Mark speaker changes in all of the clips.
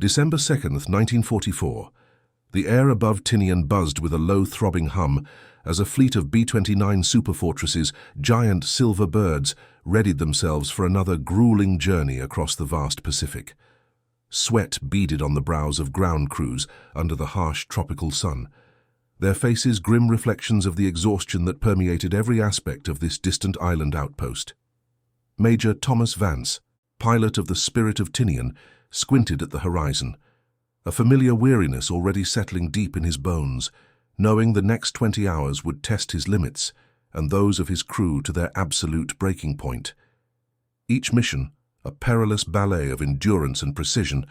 Speaker 1: December 2nd, 1944. The air above Tinian buzzed with a low throbbing hum as a fleet of B-29 superfortresses, giant silver birds, readied themselves for another grueling journey across the vast Pacific. Sweat beaded on the brows of ground crews under the harsh tropical sun, their faces grim reflections of the exhaustion that permeated every aspect of this distant island outpost. Major Thomas Vance, pilot of the Spirit of Tinian, squinted at the horizon, a familiar weariness already settling deep in his bones, knowing the next 20 hours would test his limits and those of his crew to their absolute breaking point. Each mission, a perilous ballet of endurance and precision,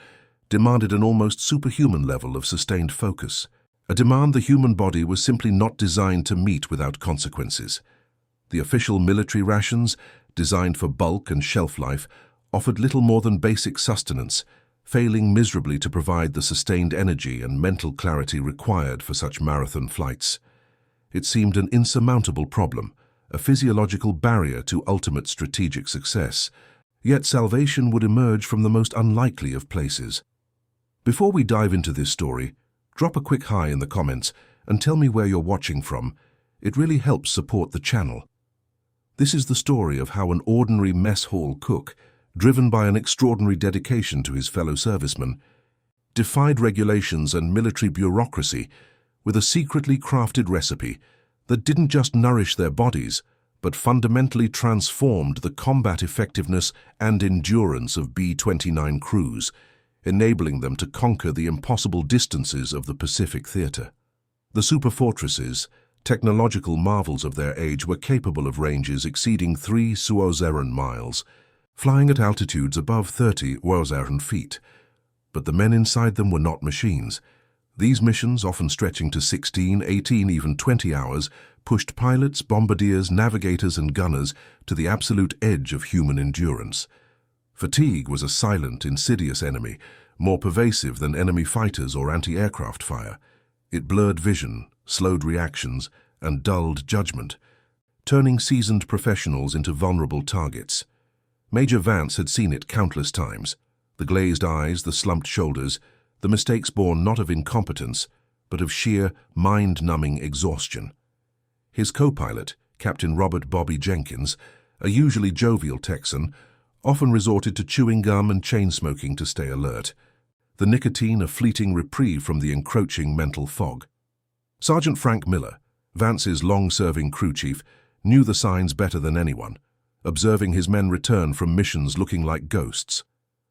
Speaker 1: demanded an almost superhuman level of sustained focus, a demand the human body was simply not designed to meet without consequences. The official military rations, designed for bulk and shelf life, offered little more than basic sustenance, failing miserably to provide the sustained energy and mental clarity required for such marathon flights. It seemed an insurmountable problem, a physiological barrier to ultimate strategic success, yet salvation would emerge from the most unlikely of places. Before we dive into this story, drop a quick hi in the comments and tell me where you're watching from. It really helps support the channel. This is the story of how an ordinary mess hall cook, driven by an extraordinary dedication to his fellow servicemen, defied regulations and military bureaucracy with a secretly crafted recipe that didn't just nourish their bodies, but fundamentally transformed the combat effectiveness and endurance of B-29 crews, enabling them to conquer the impossible distances of the Pacific theater. The superfortresses, technological marvels of their age, were capable of ranges exceeding 3 Suozeran miles, flying at altitudes above 30 Wozeran feet. But the men inside them were not machines. These missions, often stretching to 16, 18, even 20 hours, pushed pilots, bombardiers, navigators, and gunners to the absolute edge of human endurance. Fatigue was a silent, insidious enemy, more pervasive than enemy fighters or anti-aircraft fire. It blurred vision, slowed reactions, and dulled judgment, turning seasoned professionals into vulnerable targets. Major Vance had seen it countless times. The glazed eyes, the slumped shoulders, the mistakes born not of incompetence, but of sheer, mind-numbing exhaustion. His co-pilot, Captain Robert "Bobby" Jenkins, a usually jovial Texan, often resorted to chewing gum and chain-smoking to stay alert, the nicotine a fleeting reprieve from the encroaching mental fog. Sergeant Frank Miller, Vance's long-serving crew chief, knew the signs better than anyone, observing his men return from missions looking like ghosts.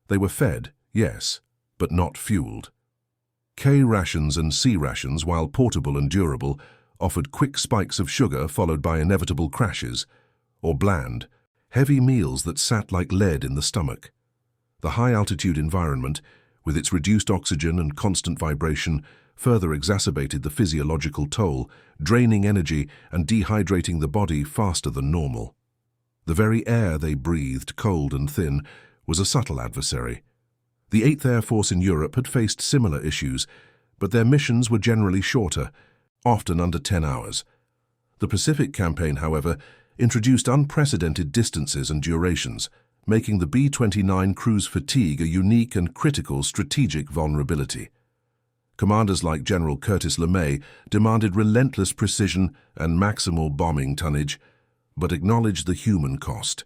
Speaker 1: They were fed, yes, but not fueled. K rations and C rations, while portable and durable, offered quick spikes of sugar followed by inevitable crashes, or bland, heavy meals that sat like lead in the stomach. The high-altitude environment, with its reduced oxygen and constant vibration, further exacerbated the physiological toll, draining energy and dehydrating the body faster than normal. The very air they breathed, cold and thin, was a subtle adversary. The 8th Air Force in Europe had faced similar issues, but their missions were generally shorter, often under 10 hours. The Pacific campaign, however, introduced unprecedented distances and durations, making the B-29 crew's fatigue a unique and critical strategic vulnerability. Commanders like General Curtis LeMay demanded relentless precision and maximal bombing tonnage, but acknowledged the human cost.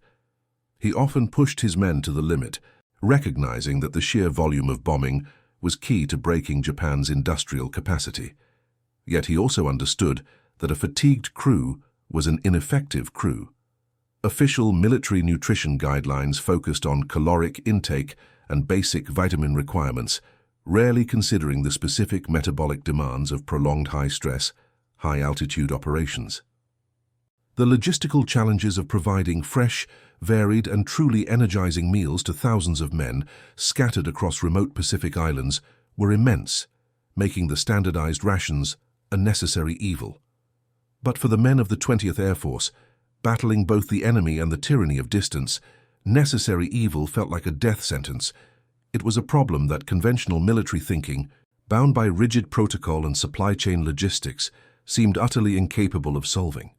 Speaker 1: He often pushed his men to the limit, recognizing that the sheer volume of bombing was key to breaking Japan's industrial capacity. Yet he also understood that a fatigued crew was an ineffective crew. Official military nutrition guidelines focused on caloric intake and basic vitamin requirements, rarely considering the specific metabolic demands of prolonged high-stress, high-altitude operations. The logistical challenges of providing fresh, varied, and truly energizing meals to thousands of men scattered across remote Pacific islands were immense, making the standardized rations a necessary evil. But for the men of the 20th Air Force, battling both the enemy and the tyranny of distance, necessary evil felt like a death sentence. It was a problem that conventional military thinking, bound by rigid protocol and supply chain logistics, seemed utterly incapable of solving.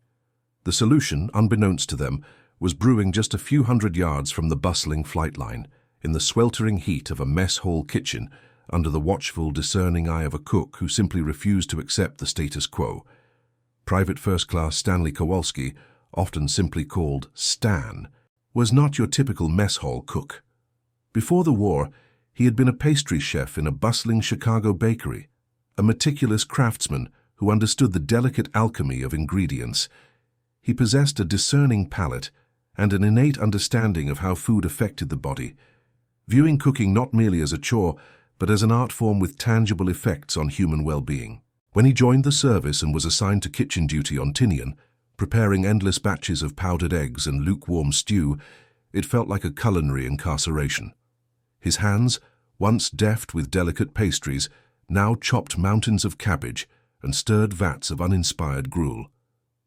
Speaker 1: The solution, unbeknownst to them, was brewing just a few hundred yards from the bustling flight line, in the sweltering heat of a mess hall kitchen, under the watchful, discerning eye of a cook who simply refused to accept the status quo. Private First Class Stanley Kowalski, often simply called Stan, was not your typical mess hall cook. Before the war, he had been a pastry chef in a bustling Chicago bakery, a meticulous craftsman who understood the delicate alchemy of ingredients. He possessed a discerning palate and an innate understanding of how food affected the body, viewing cooking not merely as a chore, but as an art form with tangible effects on human well-being. When he joined the service and was assigned to kitchen duty on Tinian, preparing endless batches of powdered eggs and lukewarm stew, it felt like a culinary incarceration. His hands, once deft with delicate pastries, now chopped mountains of cabbage and stirred vats of uninspired gruel.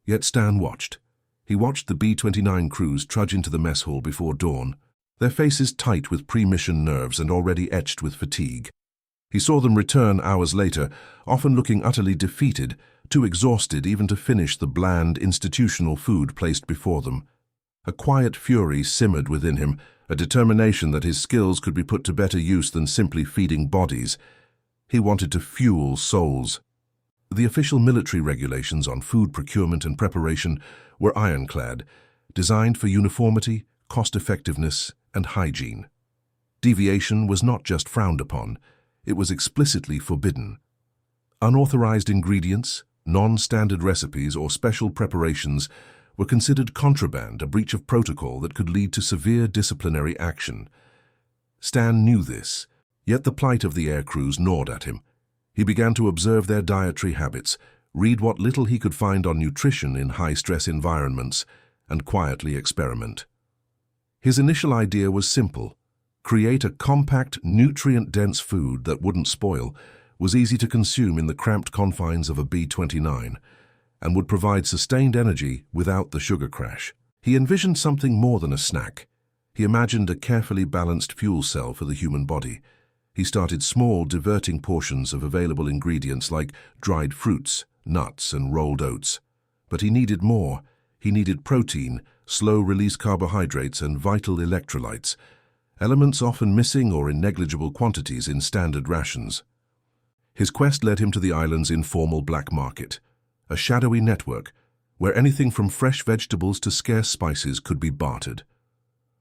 Speaker 1: Yet Stan watched. He watched the B-29 crews trudge into the mess hall before dawn, their faces tight with pre-mission nerves and already etched with fatigue. He saw them return hours later, often looking utterly defeated, too exhausted even to finish the bland, institutional food placed before them. A quiet fury simmered within him, a determination that his skills could be put to better use than simply feeding bodies. He wanted to fuel souls. The official military regulations on food procurement and preparation were ironclad, designed for uniformity, cost-effectiveness, and hygiene. Deviation was not just frowned upon, it was explicitly forbidden. Unauthorized ingredients, non-standard recipes, or special preparations were considered contraband, a breach of protocol that could lead to severe disciplinary action. Stan knew this, yet the plight of the air crews gnawed at him. He began to observe their dietary habits, read what little he could find on nutrition in high-stress environments, and quietly experiment. His initial idea was simple: create a compact, nutrient-dense food that wouldn't spoil, was easy to consume in the cramped confines of a B-29, and would provide sustained energy without the sugar crash. He envisioned something more than a snack. He imagined a carefully balanced fuel cell for the human body. He started small, diverting portions of available ingredients like dried fruits, nuts, and rolled oats. But he needed more. He needed protein, slow-release carbohydrates, and vital electrolytes, elements often missing or in negligible quantities in standard rations. His quest led him to the island's informal black market, a shadowy network where anything from fresh vegetables to scarce spices could be bartered.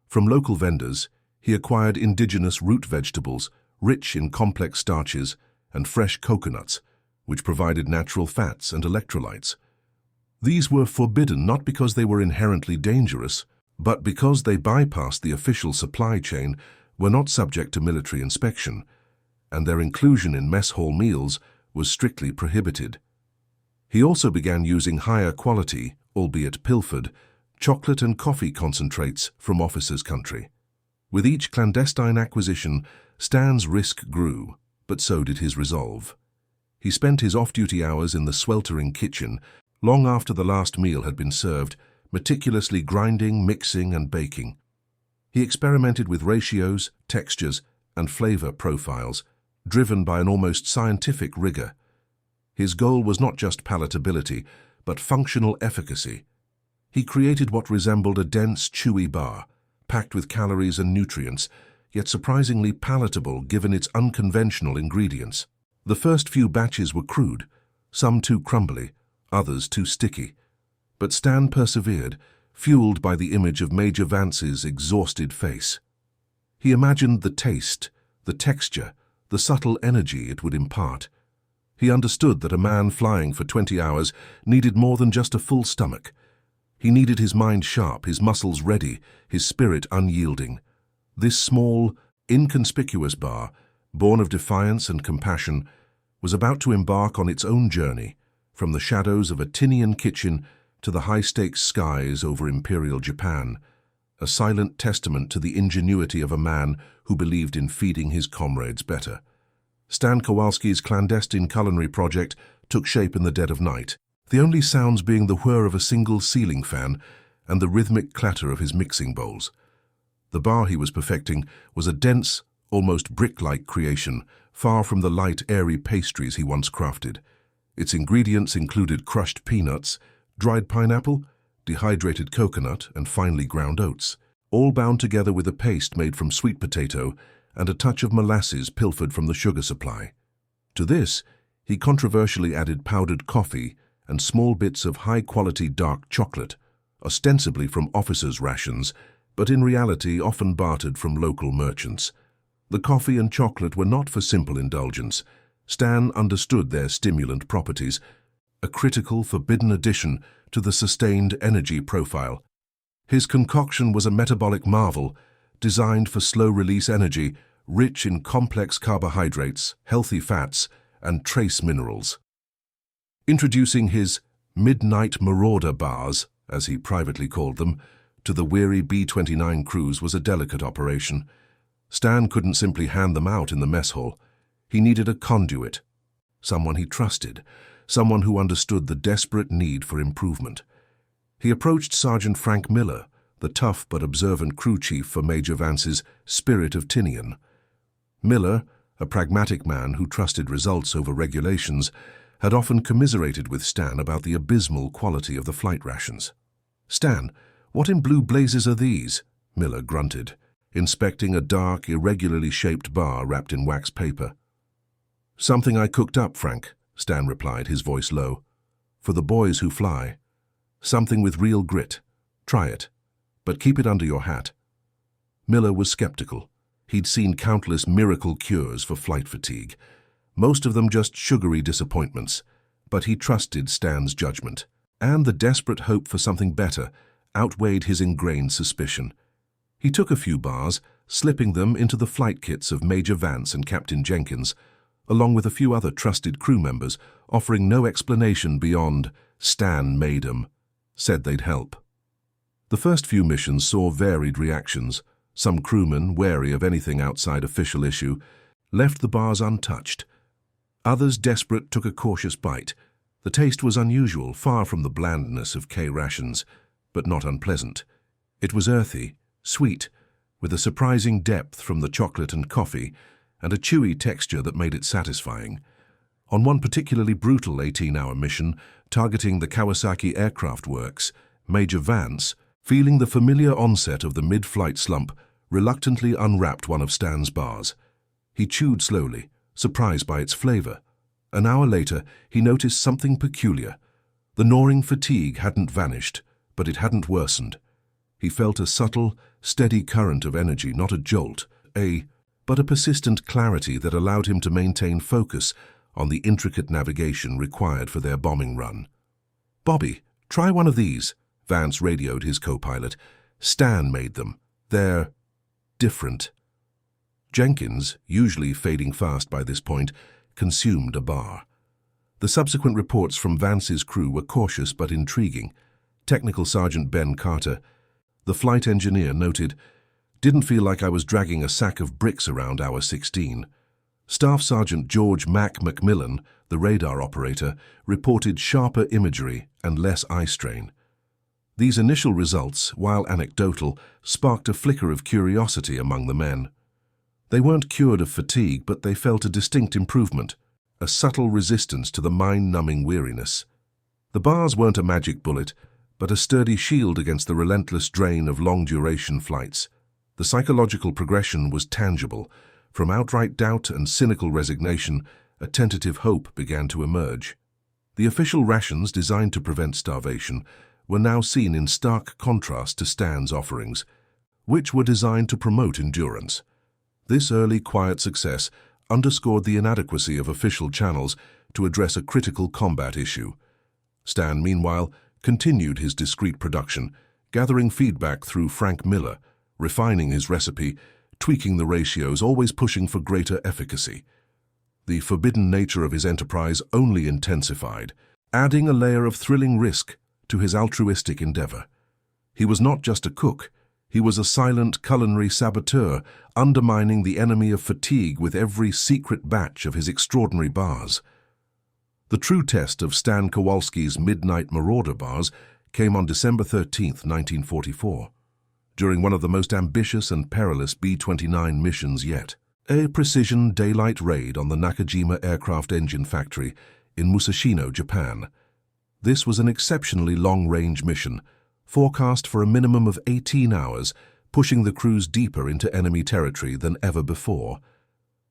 Speaker 1: From local vendors, he acquired indigenous root vegetables, rich in complex starches, and fresh coconuts, which provided natural fats and electrolytes. These were forbidden not because they were inherently dangerous, but because they bypassed the official supply chain, were not subject to military inspection, and their inclusion in mess hall meals was strictly prohibited. He also began using higher quality, albeit pilfered, chocolate and coffee concentrates from officers' country. With each clandestine acquisition, Stan's risk grew, but so did his resolve. He spent his off-duty hours in the sweltering kitchen, long after the last meal had been served, meticulously grinding, mixing, and baking. He experimented with ratios, textures, and flavor profiles, driven by an almost scientific rigor. His goal was not just palatability, but functional efficacy. He created what resembled a dense, chewy bar, packed with calories and nutrients, yet surprisingly palatable given its unconventional ingredients. The first few batches were crude, some too crumbly, others too sticky. But Stan persevered, fueled by the image of Major Vance's exhausted face. He imagined the taste, the texture, the subtle energy it would impart. He understood that a man flying for 20 hours needed more than just a full stomach. He needed his mind sharp, his muscles ready, his spirit unyielding. This small, inconspicuous bar, born of defiance and compassion, was about to embark on its own journey, from the shadows of a Tinian kitchen to the high-stakes skies over Imperial Japan, a silent testament to the ingenuity of a man who believed in feeding his comrades better. Stan Kowalski's clandestine culinary project took shape in the dead of night, the only sounds being the whir of a single ceiling fan and the rhythmic clatter of his mixing bowls. The bar he was perfecting was a dense, almost brick-like creation, far from the light, airy pastries he once crafted. Its ingredients included crushed peanuts, dried pineapple, dehydrated coconut, and finely ground oats, all bound together with a paste made from sweet potato and a touch of molasses pilfered from the sugar supply. To this, he controversially added powdered coffee and small bits of high-quality dark chocolate, ostensibly from officers' rations, but in reality often bartered from local merchants. The coffee and chocolate were not for simple indulgence. Stan understood their stimulant properties, a critical, forbidden addition to the sustained energy profile. His concoction was a metabolic marvel, designed for slow-release energy, rich in complex carbohydrates, healthy fats, and trace minerals. Introducing his midnight marauder bars, as he privately called them, to the weary B-29 crews was a delicate operation. Stan couldn't simply hand them out in the mess hall. He needed a conduit, someone he trusted, someone who understood the desperate need for improvement. He approached Sergeant Frank Miller, the tough but observant crew chief for Major Vance's Spirit of Tinian. Miller, a pragmatic man who trusted results over regulations, had often commiserated with Stan about the abysmal quality of the flight rations. "Stan, what in blue blazes are these?" Miller grunted, inspecting a dark, irregularly shaped bar wrapped in wax paper. "Something I cooked up, Frank," Stan replied, his voice low. "For the boys who fly. Something with real grit. Try it, but keep it under your hat." Miller was skeptical. He'd seen countless miracle cures for flight fatigue, most of them just sugary disappointments, but he trusted Stan's judgment, and the desperate hope for something better outweighed his ingrained suspicion. He took a few bars, slipping them into the flight kits of Major Vance and Captain Jenkins, along with a few other trusted crew members, offering no explanation beyond "Stan made 'em," said they'd help. The first few missions saw varied reactions. Some crewmen, wary of anything outside official issue, left the bars untouched. Others, desperate, took a cautious bite. The taste was unusual, far from the blandness of K rations, but not unpleasant. It was earthy, sweet, with a surprising depth from the chocolate and coffee, and a chewy texture that made it satisfying. On one particularly brutal 18-hour mission, targeting the Kawasaki Aircraft Works, Major Vance, feeling the familiar onset of the mid-flight slump, reluctantly unwrapped one of Stan's bars. He chewed slowly, surprised by its flavor. An hour later, he noticed something peculiar. The gnawing fatigue hadn't vanished, but it hadn't worsened. He felt a subtle, steady current of energy, not a jolt, but a persistent clarity that allowed him to maintain focus on the intricate navigation required for their bombing run. "Bobby, try one of these," Vance radioed his co-pilot. "Stan made them. They're different." Jenkins, usually fading fast by this point, consumed a bar. The subsequent reports from Vance's crew were cautious but intriguing. Technical Sergeant Ben Carter, the flight engineer, noted, "Didn't feel like I was dragging a sack of bricks around hour 16. Staff Sergeant George Mac McMillan, the radar operator, reported sharper imagery and less eye strain. These initial results, while anecdotal, sparked a flicker of curiosity among the men. They weren't cured of fatigue, but they felt a distinct improvement, a subtle resistance to the mind-numbing weariness. The bars weren't a magic bullet, but a sturdy shield against the relentless drain of long-duration flights. The psychological progression was tangible. From outright doubt and cynical resignation, a tentative hope began to emerge. The official rations designed to prevent starvation were now seen in stark contrast to Stan's offerings, which were designed to promote endurance. This early quiet success underscored the inadequacy of official channels to address a critical combat issue. Stan, meanwhile, continued his discreet production, gathering feedback through Frank Miller, refining his recipe, tweaking the ratios, always pushing for greater efficacy. The forbidden nature of his enterprise only intensified, adding a layer of thrilling risk to his altruistic endeavor. He was not just a cook, he was a silent culinary saboteur, undermining the enemy of fatigue with every secret batch of his extraordinary bars. The true test of Stan Kowalski's Midnight Marauder bars came on December 13, 1944, during one of the most ambitious and perilous B-29 missions yet, a precision daylight raid on the Nakajima Aircraft Engine Factory in Musashino, Japan. This was an exceptionally long-range mission, forecast for a minimum of 18 hours, pushing the crews deeper into enemy territory than ever before.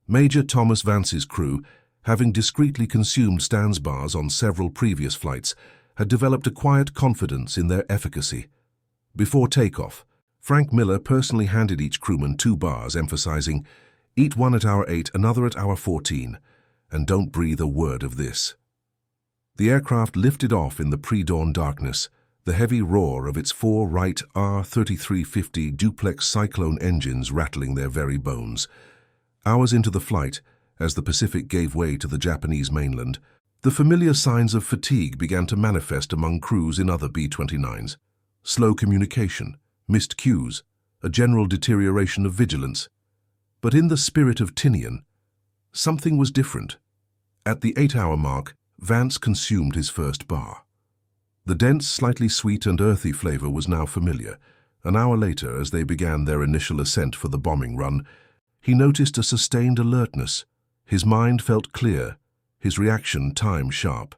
Speaker 1: Major Thomas Vance's crew, having discreetly consumed Stan's bars on several previous flights, had developed a quiet confidence in their efficacy. Before takeoff, Frank Miller personally handed each crewman 2 bars, emphasizing, "Eat one at hour 8, another at hour 14, and don't breathe a word of this." The aircraft lifted off in the pre-dawn darkness, the heavy roar of its 4 Wright R-3350 duplex Cyclone engines rattling their very bones. Hours into the flight, as the Pacific gave way to the Japanese mainland, the familiar signs of fatigue began to manifest among crews in other B-29s. Slow communication, missed cues, a general deterioration of vigilance. But in the spirit of Tinian, something was different. At the 8-hour mark, Vance consumed his first bar. The dense, slightly sweet and earthy flavor was now familiar. An hour later, as they began their initial ascent for the bombing run, he noticed a sustained alertness. His mind felt clear, his reaction time-sharp.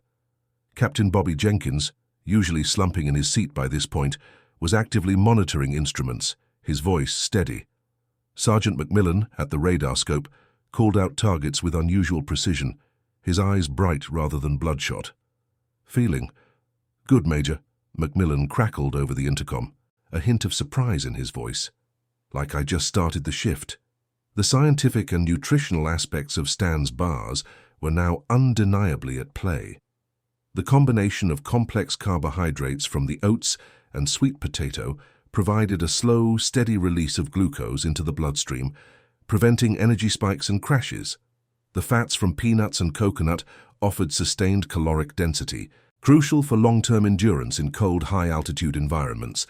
Speaker 1: Captain Bobby Jenkins, usually slumping in his seat by this point, was actively monitoring instruments, his voice steady. Sergeant Macmillan, at the radar scope, called out targets with unusual precision, his eyes bright rather than bloodshot. "Feeling good, Major," Macmillan crackled over the intercom, a hint of surprise in his voice. "Like I just started the shift." The scientific and nutritional aspects of Stan's bars were now undeniably at play. The combination of complex carbohydrates from the oats and sweet potato provided a slow, steady release of glucose into the bloodstream, preventing energy spikes and crashes. The fats from peanuts and coconut offered sustained caloric density, crucial for long-term endurance in cold, high-altitude environments.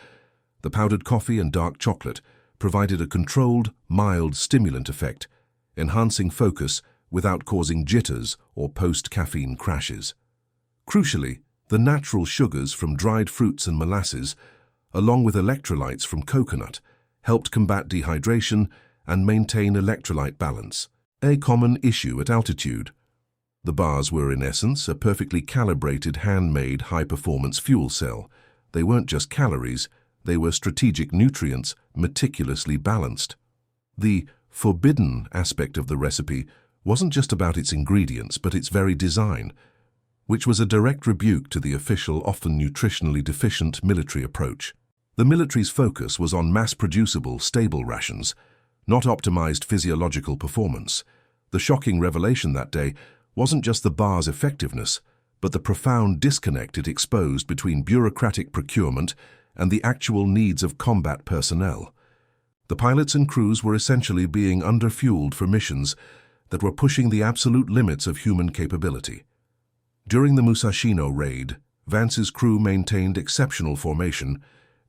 Speaker 1: The powdered coffee and dark chocolate provided a controlled, mild stimulant effect, enhancing focus without causing jitters or post-caffeine crashes. Crucially, the natural sugars from dried fruits and molasses, along with electrolytes from coconut, helped combat dehydration and maintain electrolyte balance, a common issue at altitude. The bars were, in essence, a perfectly calibrated, handmade, high-performance fuel cell. They weren't just calories, they were strategic nutrients, meticulously balanced. The forbidden aspect of the recipe wasn't just about its ingredients, but its very design, which was a direct rebuke to the official, often nutritionally deficient military approach. The military's focus was on mass-producible, stable rations, not optimized physiological performance. The shocking revelation that day wasn't just the bar's effectiveness, but the profound disconnect it exposed between bureaucratic procurement and the actual needs of combat personnel. The pilots and crews were essentially being underfueled for missions that were pushing the absolute limits of human capability. During the Musashino raid, Vance's crew maintained exceptional formation,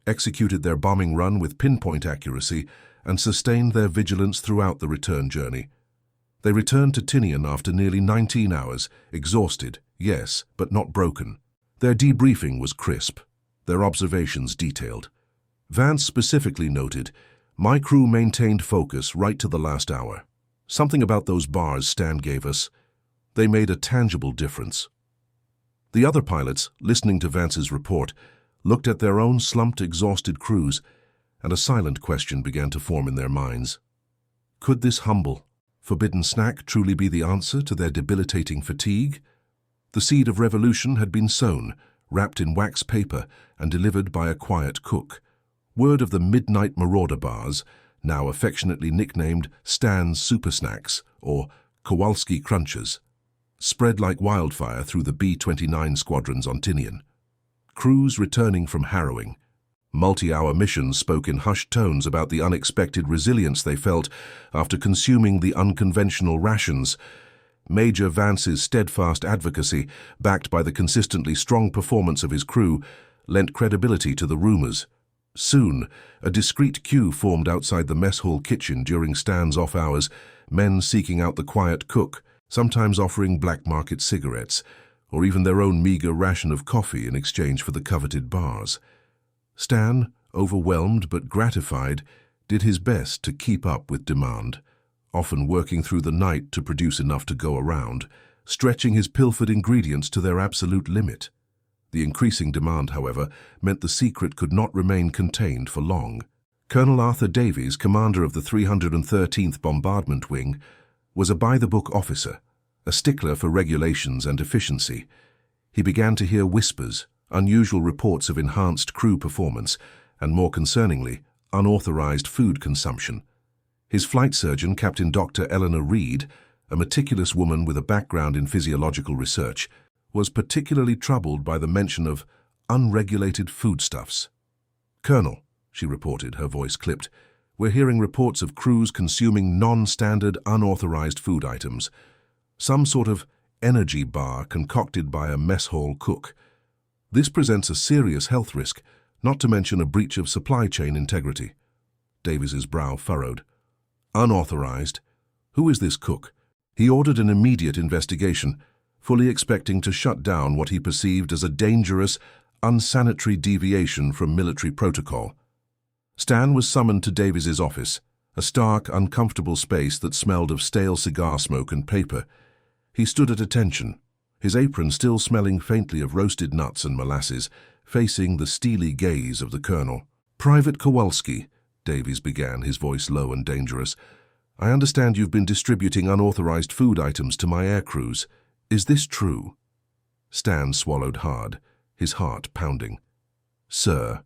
Speaker 1: executed their bombing run with pinpoint accuracy, and sustained their vigilance throughout the return journey. They returned to Tinian after nearly 19 hours, exhausted, yes, but not broken. Their debriefing was crisp, their observations detailed. Vance specifically noted, "My crew maintained focus right to the last hour. Something about those bars Stan gave us, they made a tangible difference." The other pilots, listening to Vance's report, looked at their own slumped, exhausted crews, and a silent question began to form in their minds. Could this humble, forbidden snack truly be the answer to their debilitating fatigue? The seed of revolution had been sown, wrapped in wax paper and delivered by a quiet cook. Word of the Midnight Marauder bars, now affectionately nicknamed Stan's Super Snacks or Kowalski Crunchers, spread like wildfire through the B-29 squadrons on Tinian. Crews returning from harrowing, multi-hour missions spoke in hushed tones about the unexpected resilience they felt after consuming the unconventional rations. Major Vance's steadfast advocacy, backed by the consistently strong performance of his crew, lent credibility to the rumors. Soon, a discreet queue formed outside the mess hall kitchen during Stan's off hours, men seeking out the quiet cook, sometimes offering black market cigarettes, or even their own meager ration of coffee in exchange for the coveted bars. Stan, overwhelmed but gratified, did his best to keep up with demand, often working through the night to produce enough to go around, stretching his pilfered ingredients to their absolute limit. The increasing demand, however, meant the secret could not remain contained for long. Colonel Arthur Davies, commander of the 313th Bombardment Wing, was a by-the-book officer, a stickler for regulations and efficiency. He began to hear whispers, unusual reports of enhanced crew performance, and more concerningly, unauthorized food consumption. His flight surgeon, Captain Dr. Eleanor Reed, a meticulous woman with a background in physiological research, was particularly troubled by the mention of unregulated foodstuffs. "Colonel," she reported, her voice clipped, "we're hearing reports of crews consuming non-standard, unauthorized food items. Some sort of energy bar concocted by a mess hall cook. This presents a serious health risk, not to mention a breach of supply chain integrity." Davies's brow furrowed. "Unauthorized? Who is this cook?" He ordered an immediate investigation, fully expecting to shut down what he perceived as a dangerous, unsanitary deviation from military protocol. Stan was summoned to Davies's office, a stark, uncomfortable space that smelled of stale cigar smoke and paper. He stood at attention, his apron still smelling faintly of roasted nuts and molasses, facing the steely gaze of the colonel. "Private Kowalski," Davies began, his voice low and dangerous, "I understand you've been distributing unauthorized food items to my air crews. Is this true?" Stan swallowed hard, his heart pounding. "Sir,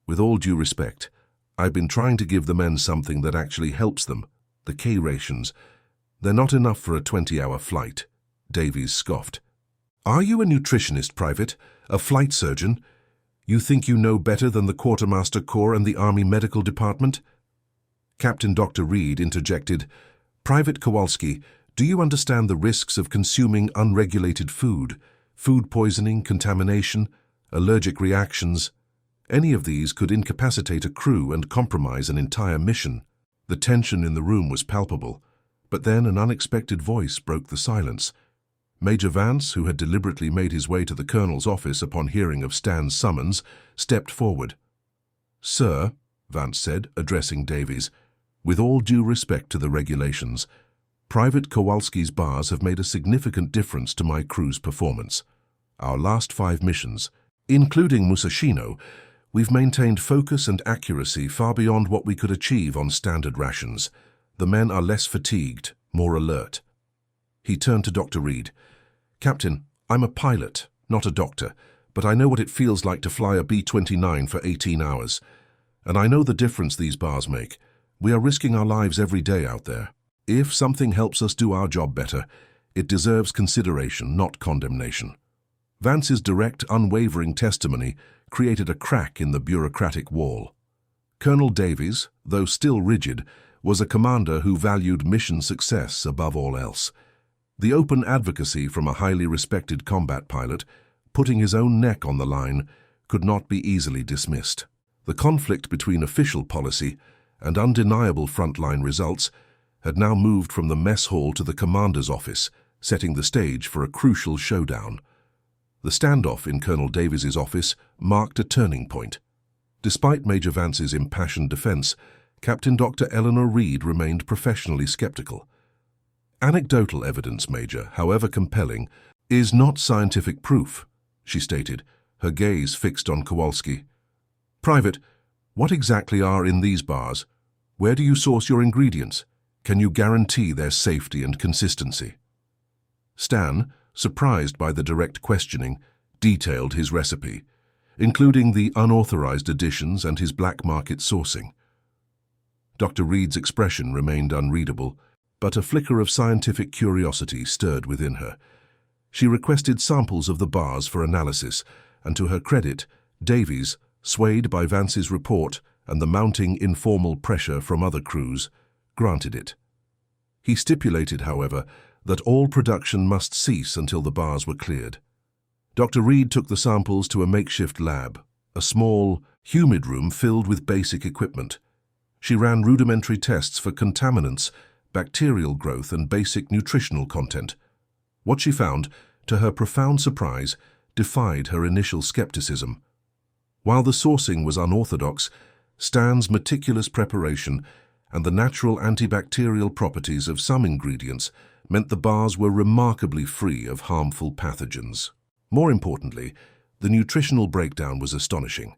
Speaker 1: with all due respect, I've been trying to give the men something that actually helps them, the K rations. They're not enough for a 20-hour flight," Davies scoffed. "Are you a nutritionist, Private? A flight surgeon? You think you know better than the Quartermaster Corps and the Army Medical Department?" Captain Dr. Reed interjected, "Private Kowalski, do you understand the risks of consuming unregulated food? Food poisoning, contamination, allergic reactions. Any of these could incapacitate a crew and compromise an entire mission." The tension in the room was palpable, but then an unexpected voice broke the silence. Major Vance, who had deliberately made his way to the colonel's office upon hearing of Stan's summons, stepped forward. "Sir," Vance said, addressing Davies, "with all due respect to the regulations, Private Kowalski's bars have made a significant difference to my crew's performance. Our last 5 missions, including Musashino, we've maintained focus and accuracy far beyond what we could achieve on standard rations. The men are less fatigued, more alert." He turned to Dr. Reed. "Captain, I'm a pilot, not a doctor, but I know what it feels like to fly a B-29 for 18 hours. And I know the difference these bars make. We are risking our lives every day out there. If something helps us do our job better, it deserves consideration, not condemnation." Vance's direct, unwavering testimony created a crack in the bureaucratic wall. Colonel Davies, though still rigid, was a commander who valued mission success above all else. The open advocacy from a highly respected combat pilot, putting his own neck on the line, could not be easily dismissed. The conflict between official policy and undeniable frontline results had now moved from the mess hall to the commander's office, setting the stage for a crucial showdown. The standoff in Colonel Davies's office marked a turning point. Despite Major Vance's impassioned defense, Captain Dr. Eleanor Reed remained professionally skeptical. "Anecdotal evidence, Major, however compelling, is not scientific proof," she stated, her gaze fixed on Kowalski. "Private, what exactly are in these bars? Where do you source your ingredients? Can you guarantee their safety and consistency?" Stan, surprised by the direct questioning, detailed his recipe, including the unauthorized additions and his black market sourcing. Dr. Reed's expression remained unreadable, but a flicker of scientific curiosity stirred within her. She requested samples of the bars for analysis, and to her credit, Davies, swayed by Vance's report and the mounting informal pressure from other crews, granted it. He stipulated, however, that all production must cease until the bars were cleared. Dr. Reed took the samples to a makeshift lab, a small, humid room filled with basic equipment. She ran rudimentary tests for contaminants, bacterial growth, and basic nutritional content. What she found, to her profound surprise, defied her initial skepticism. While the sourcing was unorthodox, Stan's meticulous preparation and the natural antibacterial properties of some ingredients meant the bars were remarkably free of harmful pathogens. More importantly, the nutritional breakdown was astonishing.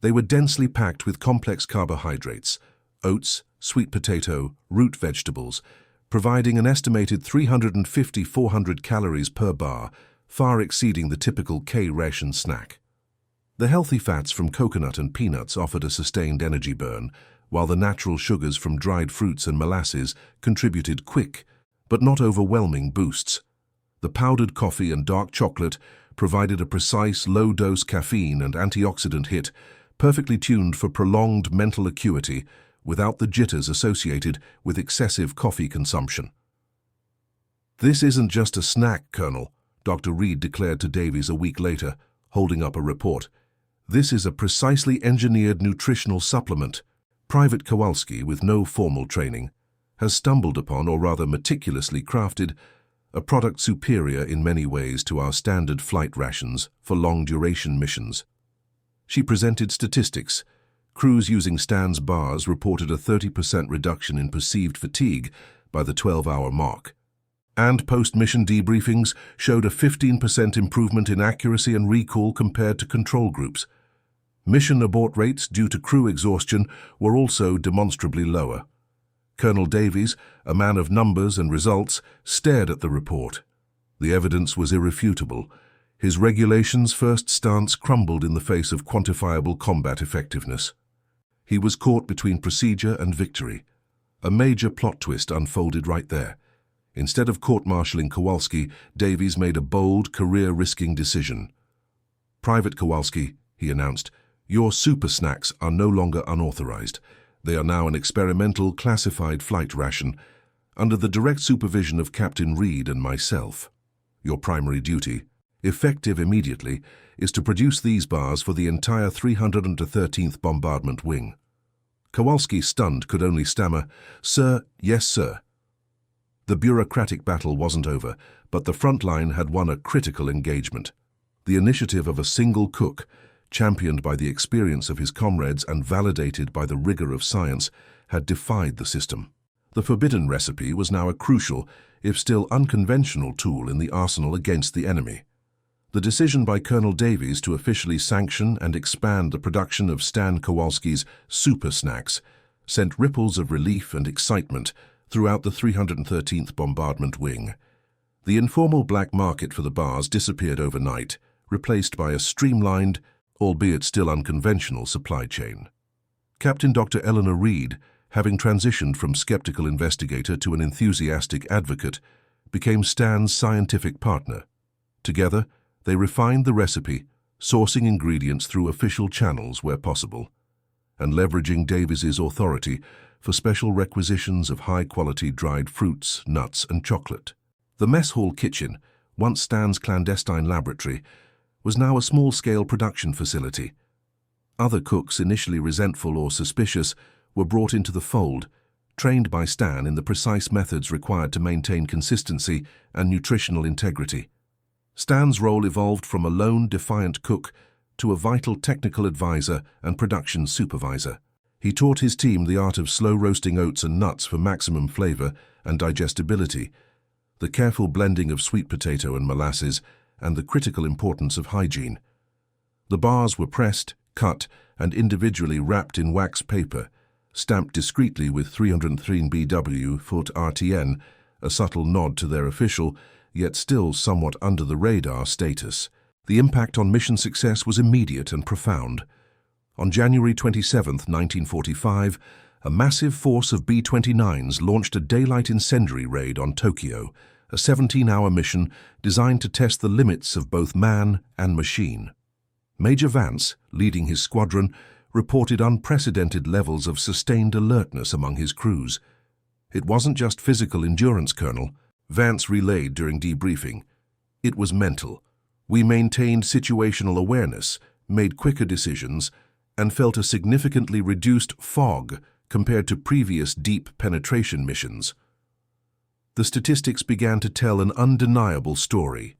Speaker 1: They were densely packed with complex carbohydrates, oats, sweet potato, root vegetables, providing an estimated 350–400 calories per bar, far exceeding the typical K-ration snack. The healthy fats from coconut and peanuts offered a sustained energy burn, while the natural sugars from dried fruits and molasses contributed quick, but not overwhelming boosts. The powdered coffee and dark chocolate provided a precise low-dose caffeine and antioxidant hit, perfectly tuned for prolonged mental acuity without the jitters associated with excessive coffee consumption. "This isn't just a snack, Colonel," Dr. Reed declared to Davies a week later, holding up a report. "This is a precisely engineered nutritional supplement." Private Kowalski, with no formal training, has stumbled upon, or rather meticulously crafted, a product superior in many ways to our standard flight rations for long-duration missions. She presented statistics. Crews using Stan's bars reported a 30% reduction in perceived fatigue by the 12-hour mark. And post-mission debriefings showed a 15% improvement in accuracy and recall compared to control groups. Mission abort rates due to crew exhaustion were also demonstrably lower. Colonel Davies, a man of numbers and results, stared at the report. The evidence was irrefutable. His regulations-first stance crumbled in the face of quantifiable combat effectiveness. He was caught between procedure and victory. A major plot twist unfolded right there. Instead of court-martialing Kowalski, Davies made a bold, career-risking decision. "Private Kowalski," he announced, "your super snacks are no longer unauthorized. They are now an experimental, classified flight ration, under the direct supervision of Captain Reed and myself. Your primary duty, effective immediately, is to produce these bars for the entire 313th Bombardment Wing." Kowalski, stunned, could only stammer, "Sir, yes, sir." The bureaucratic battle wasn't over, but the front line had won a critical engagement. The initiative of a single cook, championed by the experience of his comrades and validated by the rigor of science, had defied the system. The forbidden recipe was now a crucial, if still unconventional, tool in the arsenal against the enemy. The decision by Colonel Davies to officially sanction and expand the production of Stan Kowalski's super snacks sent ripples of relief and excitement throughout the 313th Bombardment Wing. The informal black market for the bars disappeared overnight, replaced by a streamlined, albeit still unconventional, supply chain. Captain Dr. Eleanor Reed, having transitioned from skeptical investigator to an enthusiastic advocate, became Stan's scientific partner. Together, they refined the recipe, sourcing ingredients through official channels where possible, and leveraging Davies's authority for special requisitions of high-quality dried fruits, nuts, and chocolate. The mess hall kitchen, once Stan's clandestine laboratory, was now a small-scale production facility. Other cooks, initially resentful or suspicious, were brought into the fold, trained by Stan in the precise methods required to maintain consistency and nutritional integrity. Stan's role evolved from a lone, defiant cook to a vital technical advisor and production supervisor. He taught his team the art of slow-roasting oats and nuts for maximum flavor and digestibility, the careful blending of sweet potato and molasses, and the critical importance of hygiene. The bars were pressed, cut, and individually wrapped in wax paper, stamped discreetly with 303 BW foot RTN, a subtle nod to their official, yet still somewhat under-the-radar status. The impact on mission success was immediate and profound. On January 27, 1945, a massive force of B-29s launched a daylight incendiary raid on Tokyo, a 17-hour mission designed to test the limits of both man and machine. Major Vance, leading his squadron, reported unprecedented levels of sustained alertness among his crews. "It wasn't just physical endurance, Colonel," Vance relayed during debriefing. "It was mental. We maintained situational awareness, made quicker decisions, and felt a significantly reduced fog compared to previous deep penetration missions." The statistics began to tell an undeniable story.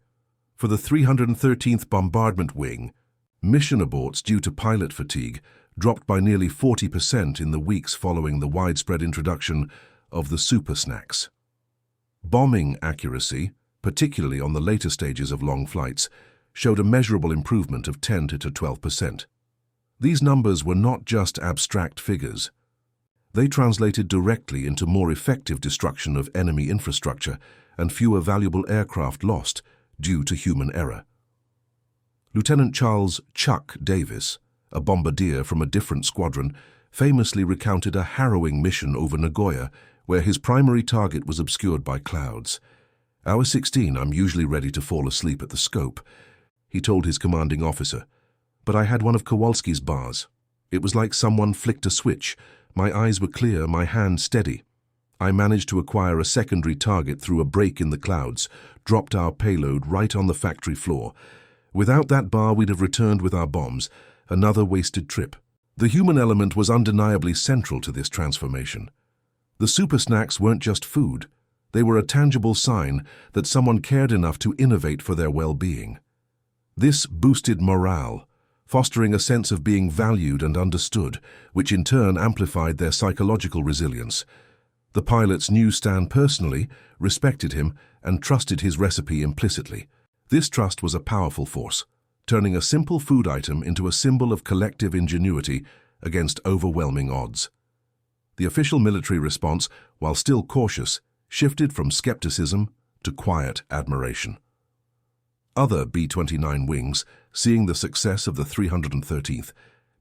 Speaker 1: For the 313th Bombardment Wing, mission aborts due to pilot fatigue dropped by nearly 40% in the weeks following the widespread introduction of the super snacks. Bombing accuracy, particularly on the later stages of long flights, showed a measurable improvement of 10 to 12%. These numbers were not just abstract figures. They translated directly into more effective destruction of enemy infrastructure and fewer valuable aircraft lost due to human error. Lieutenant Charles "Chuck" Davis, a bombardier from a different squadron, famously recounted a harrowing mission over Nagoya where his primary target was obscured by clouds. "Hour 16, I'm usually ready to fall asleep at the scope," he told his commanding officer. "But I had one of Kowalski's bars. It was like someone flicked a switch. My eyes were clear, my hand steady. I managed to acquire a secondary target through a break in the clouds, dropped our payload right on the factory floor. Without that bar, we'd have returned with our bombs. Another wasted trip." The human element was undeniably central to this transformation. The super snacks weren't just food. They were a tangible sign that someone cared enough to innovate for their well-being. This boosted morale, fostering a sense of being valued and understood, which in turn amplified their psychological resilience. The pilots knew Stan personally, respected him, and trusted his recipe implicitly. This trust was a powerful force, turning a simple food item into a symbol of collective ingenuity against overwhelming odds. The official military response, while still cautious, shifted from skepticism to quiet admiration. Other B-29 wings, seeing the success of the 313th,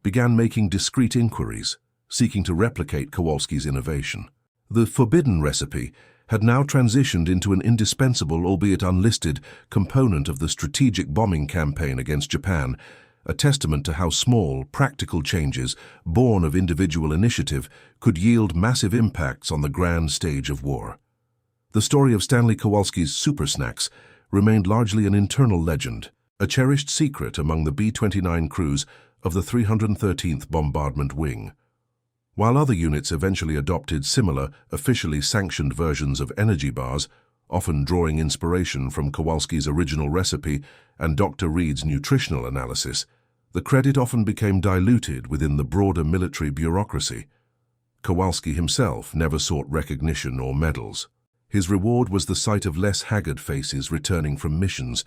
Speaker 1: began making discreet inquiries, seeking to replicate Kowalski's innovation. The forbidden recipe had now transitioned into an indispensable, albeit unlisted, component of the strategic bombing campaign against Japan, a testament to how small, practical changes, born of individual initiative, could yield massive impacts on the grand stage of war. The story of Stanley Kowalski's super snacks remained largely an internal legend, a cherished secret among the B-29 crews of the 313th Bombardment Wing. While other units eventually adopted similar, officially sanctioned versions of energy bars, often drawing inspiration from Kowalski's original recipe and Dr. Reed's nutritional analysis, the credit often became diluted within the broader military bureaucracy. Kowalski himself never sought recognition or medals. His reward was the sight of less haggard faces returning from missions,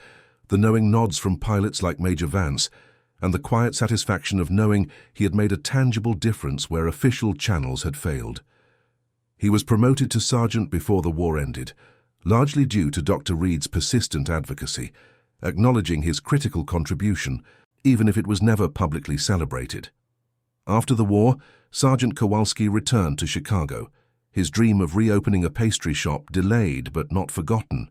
Speaker 1: the knowing nods from pilots like Major Vance, and the quiet satisfaction of knowing he had made a tangible difference where official channels had failed. He was promoted to sergeant before the war ended, largely due to Dr. Reed's persistent advocacy, acknowledging his critical contribution, even if it was never publicly celebrated. After the war, Sergeant Kowalski returned to Chicago, his dream of reopening a pastry shop delayed but not forgotten.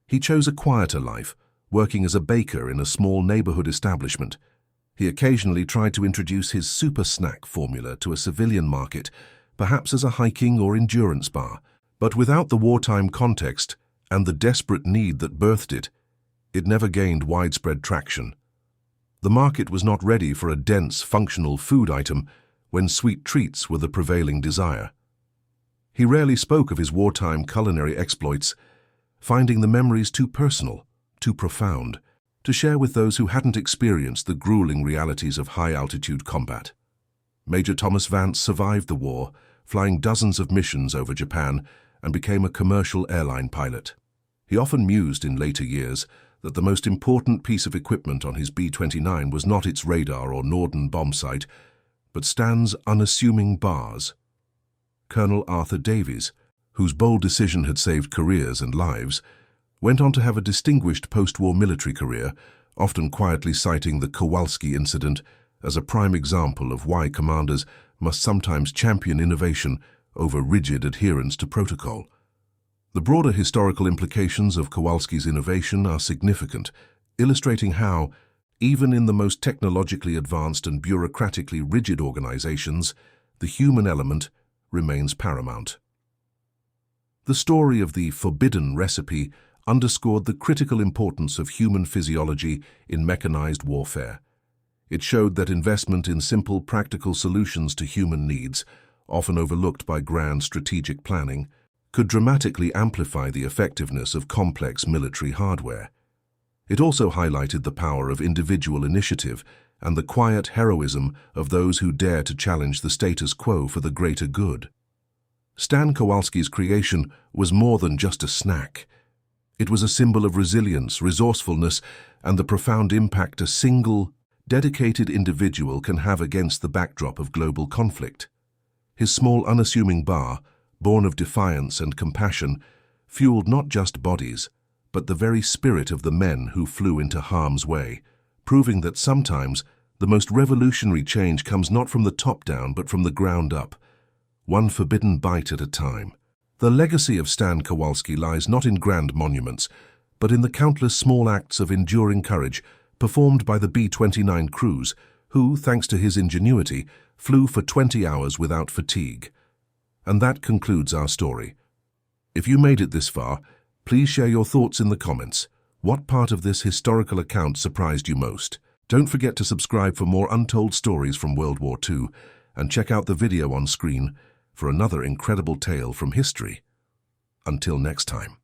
Speaker 1: He chose a quieter life, working as a baker in a small neighborhood establishment. He occasionally tried to introduce his super snack formula to a civilian market, perhaps as a hiking or endurance bar. But without the wartime context and the desperate need that birthed it, it never gained widespread traction. The market was not ready for a dense, functional food item when sweet treats were the prevailing desire. He rarely spoke of his wartime culinary exploits, finding the memories too personal, too profound, to share with those who hadn't experienced the grueling realities of high-altitude combat. Major Thomas Vance survived the war, flying dozens of missions over Japan, and became a commercial airline pilot. He often mused in later years that the most important piece of equipment on his B-29 was not its radar or Norden bomb sight, but Stan's unassuming bars. Colonel Arthur Davies, whose bold decision had saved careers and lives, went on to have a distinguished post-war military career, often quietly citing the Kowalski incident as a prime example of why commanders must sometimes champion innovation over rigid adherence to protocol. The broader historical implications of Kowalski's innovation are significant, illustrating how, even in the most technologically advanced and bureaucratically rigid organizations, the human element remains paramount. The story of the forbidden recipe underscored the critical importance of human physiology in mechanized warfare. It showed that investment in simple, practical solutions to human needs, often overlooked by grand strategic planning, could dramatically amplify the effectiveness of complex military hardware. It also highlighted the power of individual initiative and the quiet heroism of those who dare to challenge the status quo for the greater good. Stan Kowalski's creation was more than just a snack. It was a symbol of resilience, resourcefulness, and the profound impact a single, dedicated individual can have against the backdrop of global conflict. His small, unassuming bar, born of defiance and compassion, fueled not just bodies, but the very spirit of the men who flew into harm's way, proving that sometimes the most revolutionary change comes not from the top down but from the ground up, one forbidden bite at a time. The legacy of Stan Kowalski lies not in grand monuments, but in the countless small acts of enduring courage performed by the B-29 crews, who, thanks to his ingenuity, flew for 20 hours without fatigue. And that concludes our story. If you made it this far, please share your thoughts in the comments. What part of this historical account surprised you most? Don't forget to subscribe for more untold stories from World War II, and check out the video on screen for another incredible tale from history. Until next time.